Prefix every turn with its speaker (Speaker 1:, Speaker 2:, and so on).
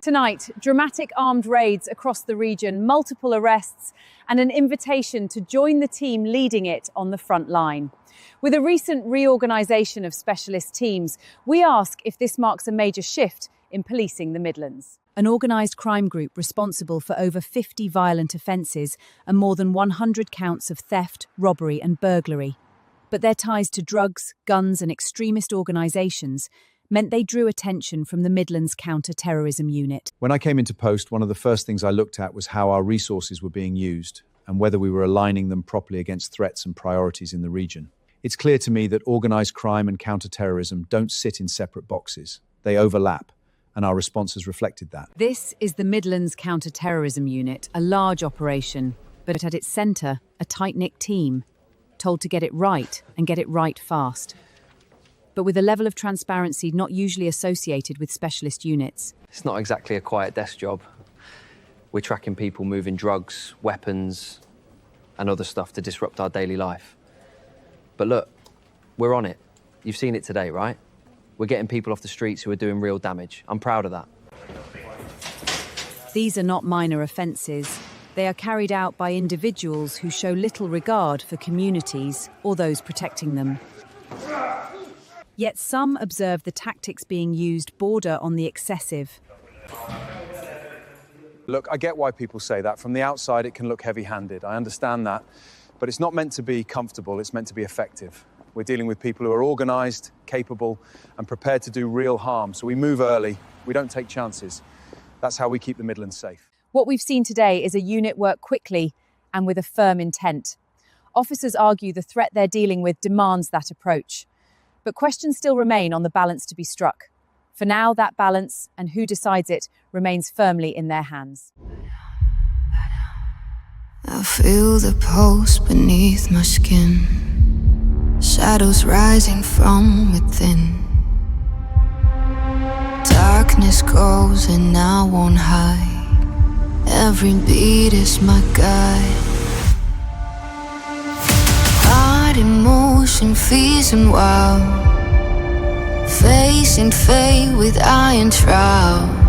Speaker 1: Tonight, dramatic armed raids across the region, multiple arrests, and an invitation to join the team leading it on the front line. With a recent reorganisation of specialist teams, we ask if this marks a major shift in policing the Midlands. An organised crime group responsible for over 50 violent offences and more than 100 counts of theft, robbery and burglary. But their ties to drugs, guns and extremist organisations meant they drew attention from the Midlands counter-terrorism unit.
Speaker 2: When I came into post, one of the first things I looked at was how our resources were being used and whether we were aligning them properly against threats and priorities in the region. It's clear to me that organised crime and counter-terrorism don't sit in separate boxes. They overlap, and our response has reflected that.
Speaker 1: This is the Midlands counter-terrorism unit, a large operation, but at its centre, a tight-knit team, told to get it right and get it right fast. But with a level of transparency not usually associated with specialist units.
Speaker 3: It's not exactly a quiet desk job. We're tracking people moving drugs, weapons, and other stuff to disrupt our daily life. But look, we're on it. You've seen it today, right? We're getting people off the streets who are doing real damage. I'm proud of that.
Speaker 1: These are not minor offences. They are carried out by individuals who show little regard for communities or those protecting them. Yet some observe the tactics being used border on the excessive.
Speaker 2: Look, I get why people say that. From the outside, it can look heavy-handed. I understand that. But it's not meant to be comfortable, it's meant to be effective. We're dealing with people who are organised, capable, and prepared to do real harm. So we move early, we don't take chances. That's how we keep the Midlands safe.
Speaker 1: What we've seen today is a unit work quickly and with a firm intent. Officers argue the threat they're dealing with demands that approach. But questions still remain on the balance to be struck. For now, that balance, and who decides it, remains firmly in their hands.
Speaker 4: I feel the pulse beneath my skin, shadows rising from within. Darkness grows and I won't hide, every beat is my guide. Heart in motion, freezing wild, facing fate with iron trowel.